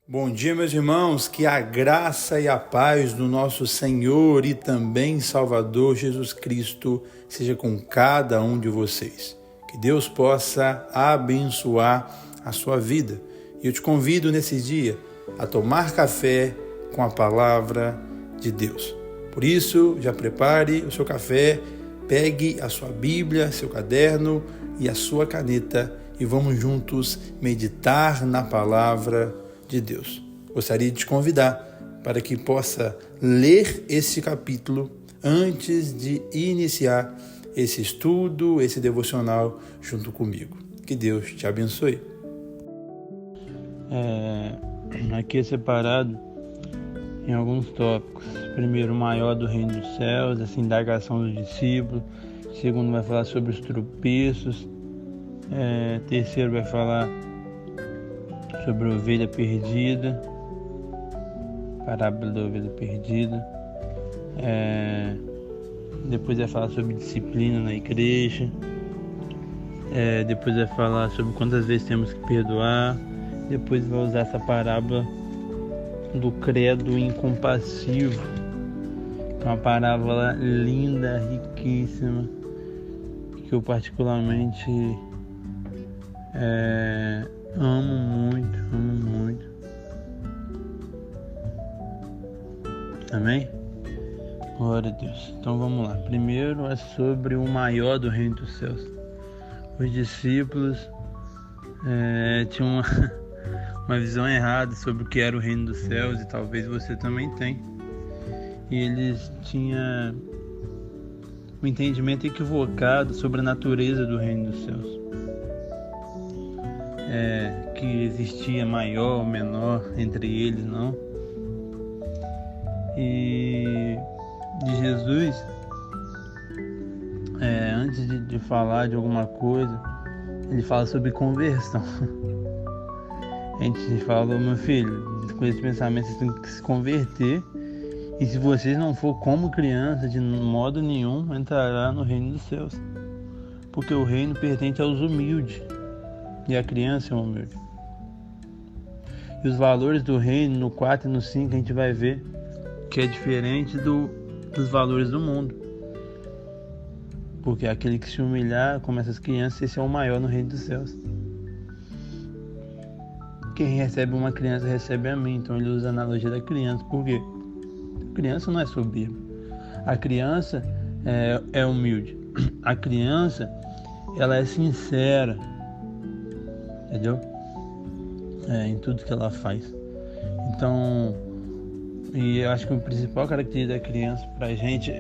Bom dia, meus irmãos, que a graça e a paz do nosso Senhor e também Salvador Jesus Cristo seja com cada um de vocês. Que Deus possa abençoar a sua vida. E eu te convido nesse dia a tomar café com a palavra de Deus. Por isso, já prepare o seu café, pegue a sua Bíblia, seu caderno e a sua caneta e vamos juntos meditar na palavra de Deus. Gostaria de te convidar para que possa ler esse capítulo antes de iniciar esse estudo, esse devocional junto comigo. Que Deus te abençoe. Aqui é separado em alguns tópicos. Primeiro, o maior do reino dos céus, essa indagação dos discípulos. Segundo, vai falar sobre os tropeços. Terceiro, vai falar sobre a ovelha perdida, parábola da ovelha perdida. Depois vai falar sobre disciplina na igreja. Depois vai falar sobre quantas vezes temos que perdoar. Depois vai usar essa parábola do credo incompassivo, que é uma parábola linda, riquíssima, que eu particularmente amo muito. Amém? Glória a Deus. Então vamos lá. Primeiro é sobre o maior do reino dos céus. Os discípulos tinham uma visão errada sobre o que era o reino dos céus, e talvez você também tenha. E eles tinham um entendimento equivocado sobre a natureza do reino dos céus. Que existia maior ou menor entre eles, não. E de Jesus, antes de falar de alguma coisa, ele fala sobre conversão. A gente falou, meu filho, com esse pensamento vocês têm que se converter, e se vocês não for como criança, de modo nenhum entrará no reino dos céus, porque o reino pertence aos humildes e a criança é humilde. E os valores do reino, no 4 e no 5, a gente vai ver que é diferente dos valores do mundo, porque aquele que se humilhar, como essas crianças, esse é o maior no reino dos céus. Quem recebe uma criança recebe a mim. Então ele usa a analogia da criança. Por quê? A criança não é soberba. A criança é humilde. A criança, ela é sincera, entendeu? Em tudo que ela faz. Então, e eu acho que a principal característica da criança pra gente,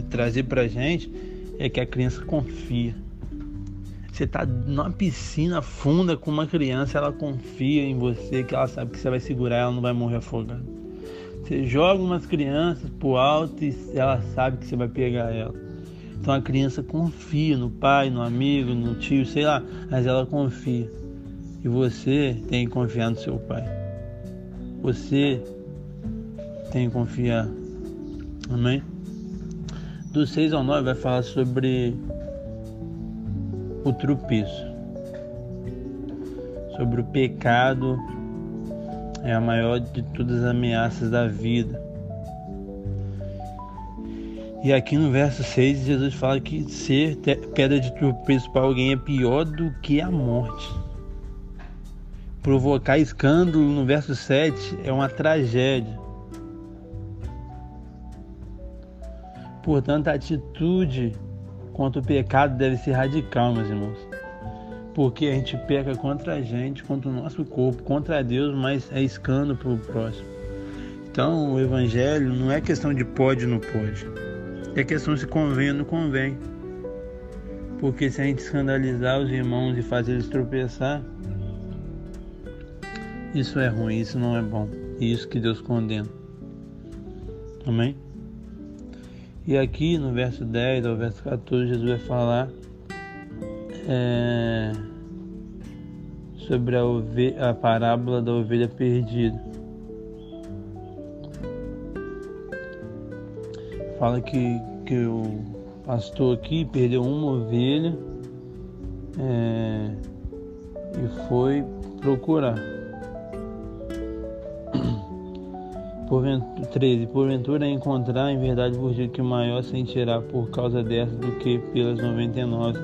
trazer pra gente, é que a criança confia. Você tá numa piscina funda com uma criança, ela confia em você, que ela sabe que você vai segurar, ela não vai morrer afogada. Você joga umas crianças pro alto e ela sabe que você vai pegar ela. Então a criança confia no pai, no amigo, no tio, sei lá, mas ela confia. E você tem que confiar no seu pai. Você tem que confiar. Amém? Do 6 ao 9 vai falar sobre o tropeço, sobre o pecado. É a maior de todas as ameaças da vida. E aqui no verso 6 Jesus fala que ser pedra de tropeço para alguém é pior do que a morte. Provocar escândalo no verso 7 é uma tragédia. Portanto, a atitude contra o pecado deve ser radical, meus irmãos. Porque a gente peca contra a gente, contra o nosso corpo, contra Deus, mas é escândalo para o próximo. Então, o evangelho não é questão de pode ou não pode. É questão de se convém ou não convém. Porque se a gente escandalizar os irmãos e fazer eles tropeçar, isso é ruim, isso não é bom. E isso que Deus condena. Amém? E aqui no verso 10 ao verso 14, Jesus vai falar sobre a parábola da ovelha perdida. Fala que o pastor aqui perdeu uma ovelha e foi procurar. Porventura encontrar em verdade vos digo que o maior sentirá por causa dessa do que pelas 99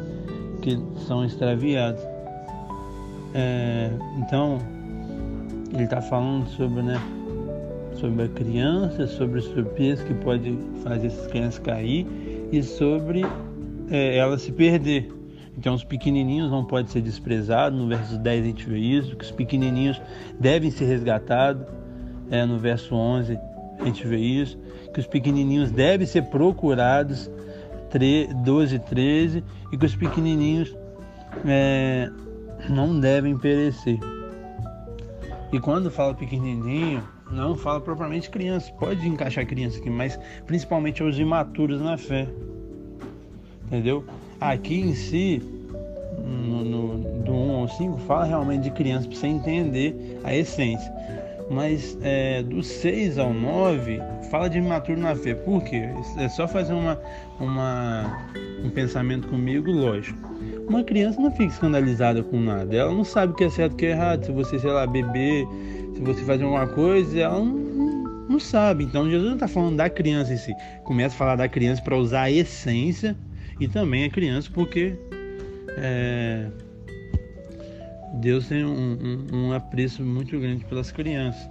que são extraviadas. Então ele está falando sobre a criança, sobre os tropeços que pode fazer essas crianças cair e sobre ela se perder. Então os pequenininhos não podem ser desprezados. No verso 10 a gente vê isso, que os pequenininhos devem ser resgatados. No verso 11 a gente vê isso, que os pequenininhos devem ser procurados, 12 e 13, e que os pequenininhos não devem perecer. E quando fala pequenininho, não fala propriamente criança, pode encaixar criança aqui, mas principalmente aos imaturos na fé, entendeu? Aqui em si, do 1 ao 5, fala realmente de criança, para você entender a essência. Mas do 6 ao 9 fala de imaturo na fé. Por quê? É só fazer um pensamento comigo, lógico. Uma criança não fica escandalizada com nada. Ela não sabe o que é certo e o que é errado. Se você, beber, se você fazer alguma coisa, ela não sabe. Então Jesus não está falando da criança em si. Começa a falar da criança para usar a essência e também a criança, porque Deus tem um apreço muito grande pelas crianças.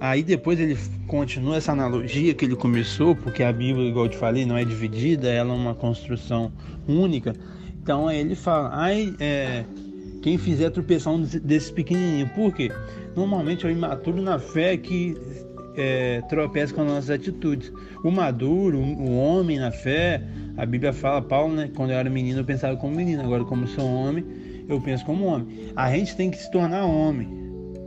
Aí depois ele continua essa analogia que ele começou, porque a Bíblia, igual eu te falei, não é dividida, ela é uma construção única. Então aí ele fala, quem fizer tropeçar um desses pequenininhos. Por quê? Normalmente é o imaturo na fé que tropeça com as nossas atitudes. O maduro, o homem na fé, a Bíblia fala, Paulo, quando eu era menino eu pensava como menino, agora como sou homem, eu penso como homem. A gente tem que se tornar homem,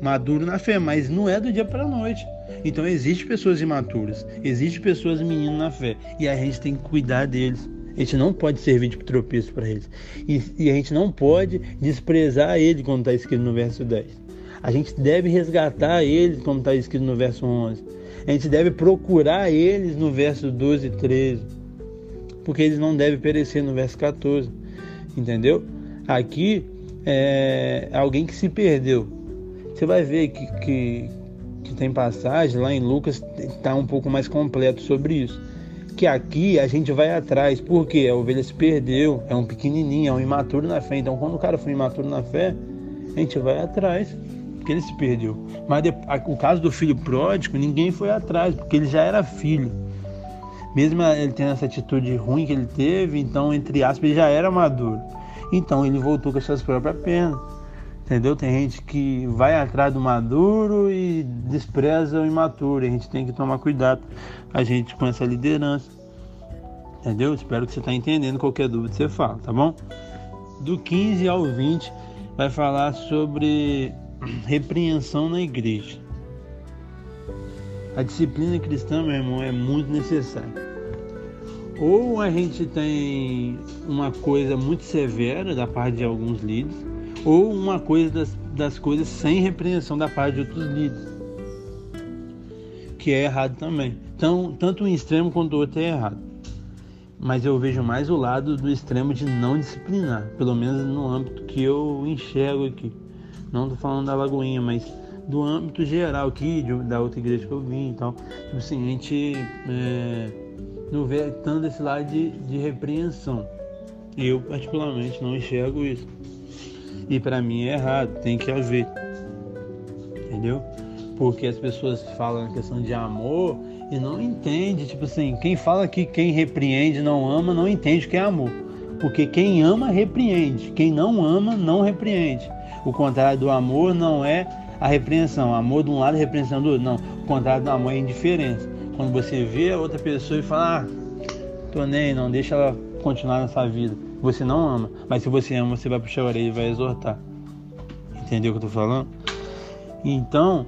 maduro na fé, mas não é do dia para a noite. Então existem pessoas imaturas, existem pessoas meninas na fé, e a gente tem que cuidar deles. A gente não pode servir de tropeço para eles. E a gente não pode desprezar eles, como está escrito no verso 10. A gente deve resgatar eles, como está escrito no verso 11. A gente deve procurar eles no verso 12 e 13. Porque eles não devem perecer no verso 14. Entendeu? Aqui é alguém que se perdeu. Você vai ver que tem passagem lá em Lucas, está um pouco mais completo sobre isso. Que aqui a gente vai atrás, porque a ovelha se perdeu, é um pequenininho, é um imaturo na fé. Então quando o cara for imaturo na fé, a gente vai atrás, porque ele se perdeu. Mas o caso do filho pródigo, ninguém foi atrás, porque ele já era filho. Mesmo ele tendo essa atitude ruim que ele teve, então, entre aspas, ele já era maduro. Então ele voltou com as suas próprias pernas. Entendeu? Tem gente que vai atrás do maduro e despreza o imaturo. A gente tem que tomar cuidado, a gente, com essa liderança. Entendeu? Espero que você está entendendo. Qualquer dúvida você fala, tá bom? Do 15 ao 20 vai falar sobre repreensão na igreja. A disciplina cristã, meu irmão, é muito necessária. Ou a gente tem uma coisa muito severa da parte de alguns líderes, ou uma coisa das coisas sem repreensão da parte de outros líderes, que é errado também. Então, tanto um extremo quanto o outro é errado. Mas eu vejo mais o lado do extremo de não disciplinar, pelo menos no âmbito que eu enxergo aqui. Não estou falando da Lagoinha, mas do âmbito geral aqui, da outra igreja que eu vim e tal. Tipo assim, a gente não vê tanto esse lado de repreensão. Eu, particularmente, não enxergo isso. E para mim é errado, tem que haver. Entendeu? Porque as pessoas falam na questão de amor e não entende. Tipo assim, quem fala que quem repreende não ama, não entende o que é amor. Porque quem ama, repreende. Quem não ama, não repreende. O contrário do amor não é a repreensão. Amor de um lado e repreensão do outro. Não, o contrário do amor é indiferença. Quando você vê a outra pessoa e fala, tô nem, não deixa ela continuar nessa vida. Você não ama, mas se você ama, você vai puxar a orelha e vai exortar. Entendeu o que eu tô falando? Então,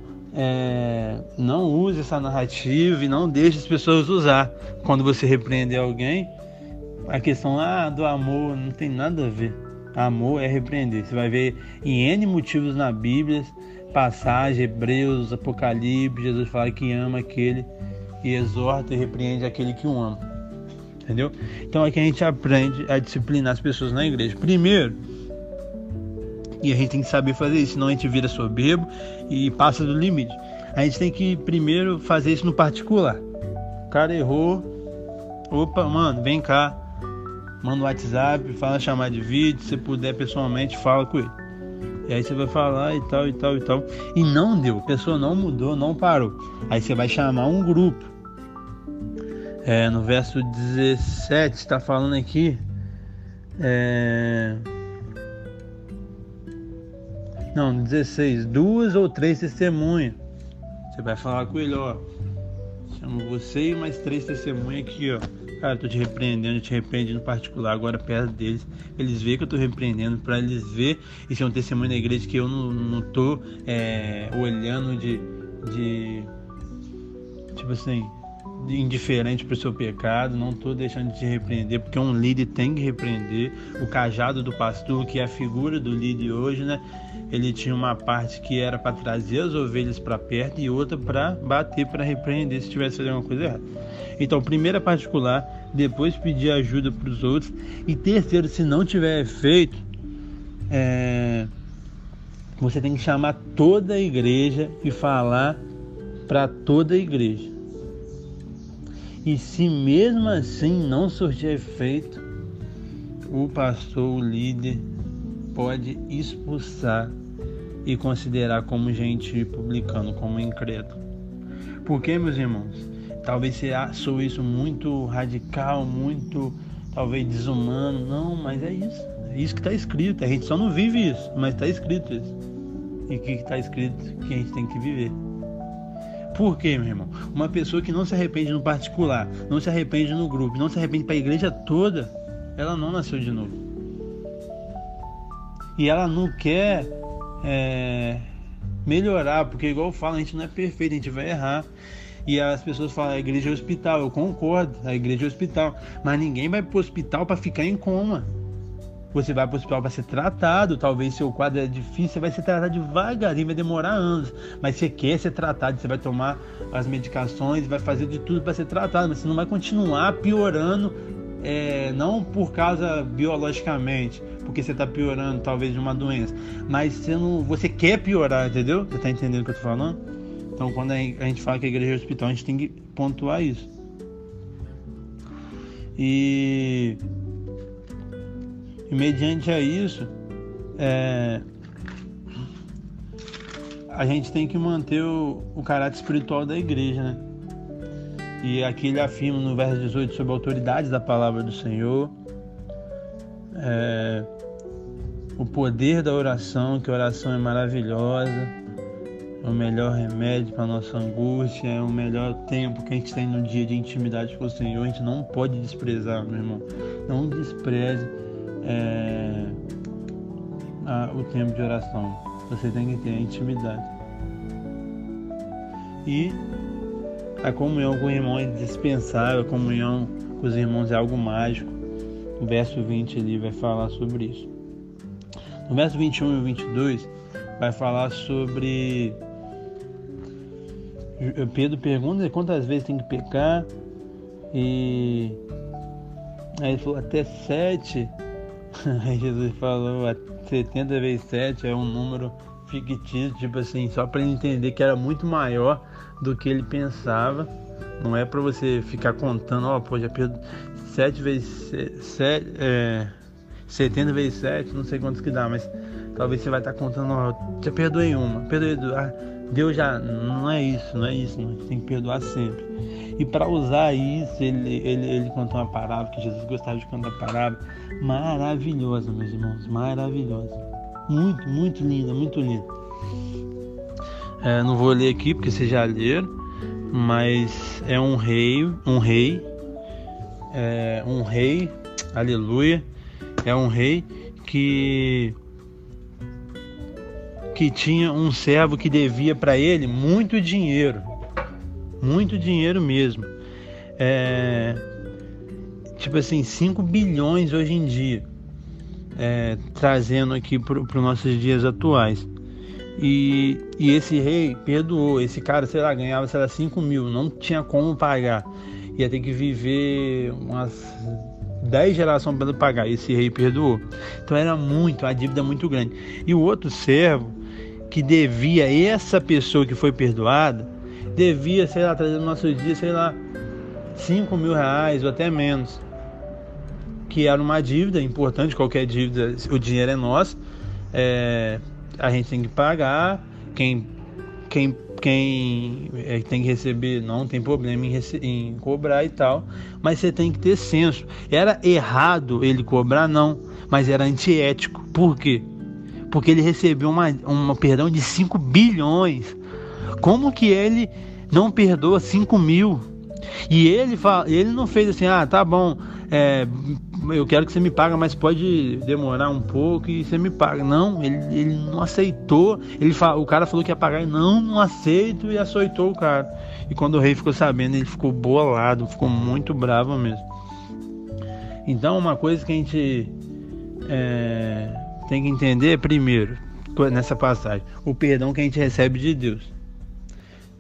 não use essa narrativa e não deixe as pessoas usar. Quando você repreender alguém, a questão do amor não tem nada a ver. Amor é repreender. Você vai ver em N motivos na Bíblia, passagem, Hebreus, Apocalipse, Jesus fala que ama aquele e exorta e repreende aquele que o ama. Entendeu? Então aqui a gente aprende a disciplinar as pessoas na igreja. Primeiro, e a gente tem que saber fazer isso, senão a gente vira soberbo e passa do limite. A gente tem que primeiro fazer isso no particular. O cara errou. Opa, mano, vem cá. Manda um WhatsApp, fala chamar de vídeo. Se puder pessoalmente, fala com ele. E aí você vai falar e tal. E não deu. A pessoa não mudou, não parou. Aí você vai chamar um grupo. No verso 17 está falando aqui. Não, 16. 2 ou 3 testemunhas. Você vai falar com ele, ó. Chamo você e mais 3 testemunhas aqui, ó. Cara, eu tô te repreendendo, eu te repreendi no particular, agora perto deles. Eles veem que eu tô repreendendo, pra eles verem. Isso é um testemunho da igreja que eu não tô olhando de tipo assim, indiferente pro seu pecado. Não tô deixando de te repreender, porque um líder tem que repreender. O cajado do pastor, que é a figura do líder hoje, né? Ele tinha uma parte que era para trazer as ovelhas para perto e outra para bater, para repreender se tivesse fazendo alguma coisa errada. Então, primeiro é particular, depois pedir ajuda para os outros, e terceiro, se não tiver efeito, você tem que chamar toda a igreja e falar para toda a igreja. E se mesmo assim não surtir efeito, o pastor, o líder, pode expulsar e considerar como gentil, publicano, como incrédulo. Porque, meus irmãos, talvez você soe isso muito radical, muito, talvez, desumano. Não, mas é isso que está escrito. A gente só não vive isso, mas está escrito isso. E o que está escrito que a gente tem que viver. Por quê, meu irmão? Uma pessoa que não se arrepende no particular, não se arrepende no grupo, não se arrepende para a igreja toda, ela não nasceu de novo. E ela não quer melhorar, porque igual eu falo, a gente não é perfeito, a gente vai errar. E as pessoas falam, a igreja é hospital. Eu concordo, a igreja é hospital, mas ninguém vai para o hospital para ficar em coma. Você vai para o hospital para ser tratado. Talvez seu quadro é difícil, você vai ser tratado devagarinho, vai demorar anos, mas você quer ser tratado, você vai tomar as medicações, vai fazer de tudo para ser tratado, mas você não vai continuar piorando, não por causa biologicamente, porque você está piorando talvez de uma doença, mas você quer piorar, entendeu? Você está entendendo o que eu estou falando? Então, quando a gente fala que a igreja é hospital, a gente tem que pontuar isso. E mediante a isso, a gente tem que manter o caráter espiritual da igreja, né? E aqui ele afirma no verso 18 sobre a autoridade da palavra do Senhor, o poder da oração, que a oração é maravilhosa, é o melhor remédio para a nossa angústia, é o melhor tempo que a gente tem no dia de intimidade com o Senhor. A gente não pode desprezar, meu irmão. Não despreze o tempo de oração. Você tem que ter a intimidade. E a comunhão com o irmão é indispensável. A comunhão com os irmãos é algo mágico. O verso 20 ali vai falar sobre isso. No verso 21 e 22 vai falar sobre... Pedro pergunta quantas vezes tem que pecar, e aí ele falou até 7. Aí Jesus falou 70 vezes 7 é um número fictício, tipo assim, só para ele entender que era muito maior do que ele pensava. Não é para você ficar contando, já perdi 7 vezes 7, 70 vezes 7, não sei quantos que dá, mas talvez você vai estar contando, já perdoei uma, perdoei duas. Deus já, não é isso, a gente tem que perdoar sempre. E para usar isso, ele contou uma parábola, que Jesus gostava de contar parábola, maravilhosa, meus irmãos, maravilhosa. Muito, muito linda, muito linda. Não vou ler aqui, porque vocês já leram, mas é um rei, aleluia, é um rei que tinha um servo que devia para ele muito dinheiro mesmo, tipo assim, 5 bilhões hoje em dia, trazendo aqui para os nossos dias atuais. E esse rei perdoou. Esse cara, ganhava 5 mil, não tinha como pagar, ia ter que viver umas 10 gerações para pagar. Esse rei perdoou. Então era a dívida muito grande. E o outro servo, que devia, essa pessoa que foi perdoada, devia, sei lá, trazer no nosso dia, sei lá, 5 mil reais ou até menos, que era uma dívida importante. Qualquer dívida, o dinheiro é nosso, a gente tem que pagar, quem tem que receber não tem problema em cobrar e tal, mas você tem que ter senso. Era errado ele cobrar? Não, mas era antiético. Por quê? Porque ele recebeu uma perdão de 5 bilhões. Como que ele não perdoa 5 mil? E ele não fez assim, tá bom, eu quero que você me pague, mas pode demorar um pouco e você me paga. Não, ele não aceitou. O cara falou que ia pagar e não aceito, e açoitou o cara. E quando o rei ficou sabendo, ele ficou bolado, ficou muito bravo mesmo. Então, uma coisa que a gente tem que entender primeiro, nessa passagem, o perdão que a gente recebe de Deus.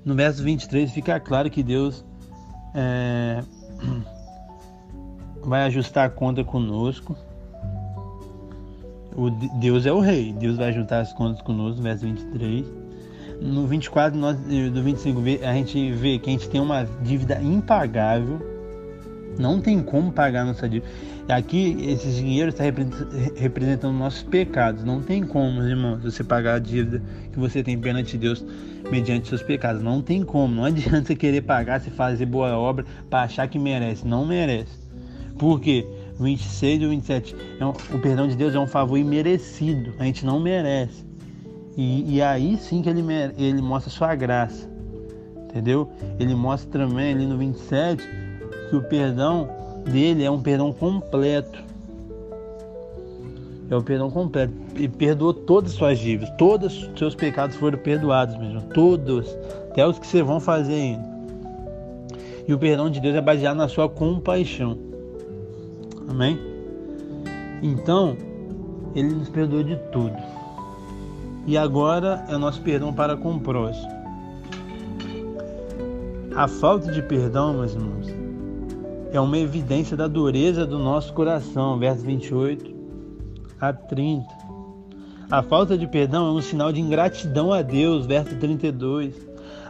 No verso 23 fica claro que Deus vai ajustar a conta conosco. Deus é o rei, Deus vai ajustar as contas conosco, no verso 23. No 24 do 25 a gente vê que a gente tem uma dívida impagável, não tem como pagar nossa dívida. Aqui esse dinheiro está representando nossos pecados. Não tem como, irmãos, você pagar a dívida que você tem perante Deus mediante seus pecados. Não tem como. Não adianta você querer pagar, você fazer boa obra para achar que merece. Não merece. Por quê? 26 e 27. O perdão de Deus é um favor imerecido. A gente não merece. E aí sim que ele mostra a sua graça. Entendeu? Ele mostra também ali no 27 que o perdão dele é um perdão completo. É um perdão completo. E perdoou todas as suas dívidas. Todos os seus pecados foram perdoados mesmo. Todos. Até os que você vão fazer ainda. E o perdão de Deus é baseado na sua compaixão. Amém? Então, ele nos perdoou de tudo. E agora é o nosso perdão para com o próximo. A falta de perdão, meus irmãos, é uma evidência da dureza do nosso coração, versos 28 a 30. A falta de perdão é um sinal de ingratidão a Deus, verso 32.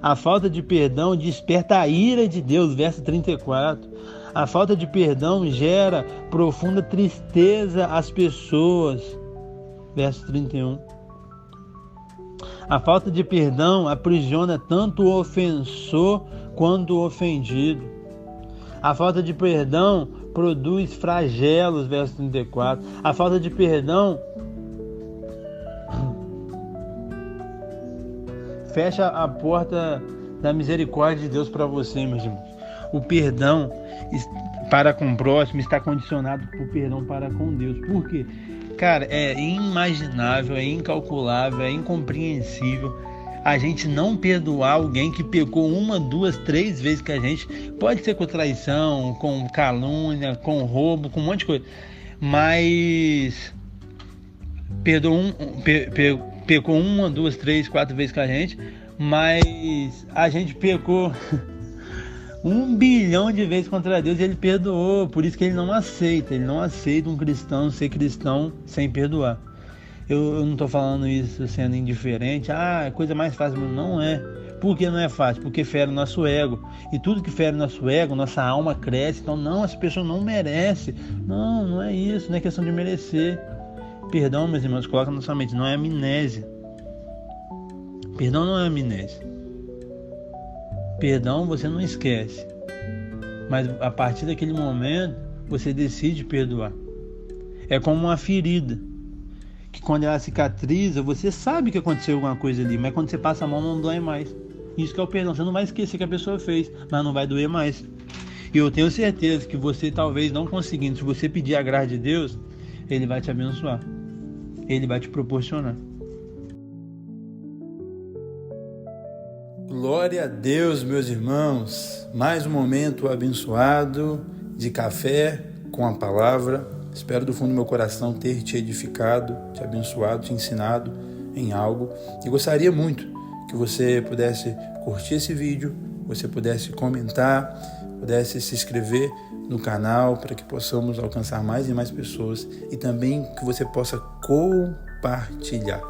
A falta de perdão desperta a ira de Deus, verso 34. A falta de perdão gera profunda tristeza às pessoas, verso 31. A falta de perdão aprisiona tanto o ofensor quanto o ofendido. A falta de perdão produz flagelos, verso 34. A falta de perdão fecha a porta da misericórdia de Deus para você, meus irmãos. O perdão para com o próximo está condicionado por perdão para com Deus. Por quê? Cara, é inimaginável, é incalculável, é incompreensível a gente não perdoar alguém que pecou 1, 2, 3 vezes que a gente. Pode ser com traição, com calúnia, com roubo, com um monte de coisa. Mas pecou 1, 2, 3, 4 vezes com a gente. Mas a gente pecou 1 bilhão de vezes contra Deus e ele perdoou. Por isso que ele não aceita. Ele não aceita um cristão ser cristão sem perdoar. Eu não estou falando isso sendo indiferente. É coisa mais fácil. Não é. Por que não é fácil? Porque fere o nosso ego. E tudo que fere o nosso ego, nossa alma cresce. Então, não, essa pessoa não merece. Não é isso. Não é questão de merecer. Perdão, meus irmãos, coloca na sua mente. Não é amnésia. Perdão não é amnésia. Perdão você não esquece. Mas a partir daquele momento, você decide perdoar. É como uma ferida. Que quando ela cicatriza, você sabe que aconteceu alguma coisa ali, mas quando você passa a mão não dói mais. Isso que é o perdão. Você não vai esquecer que a pessoa fez, mas não vai doer mais. E eu tenho certeza que você talvez não conseguindo, se você pedir a graça de Deus, Ele vai te abençoar. Ele vai te proporcionar. Glória a Deus, meus irmãos. Mais um momento abençoado de café com a palavra. Espero do fundo do meu coração ter te edificado, te abençoado, te ensinado em algo. E gostaria muito que você pudesse curtir esse vídeo, você pudesse comentar, pudesse se inscrever no canal para que possamos alcançar mais e mais pessoas e também que você possa compartilhar.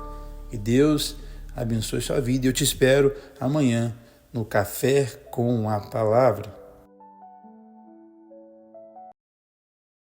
Que Deus abençoe sua vida. Eu te espero amanhã no Café com a Palavra.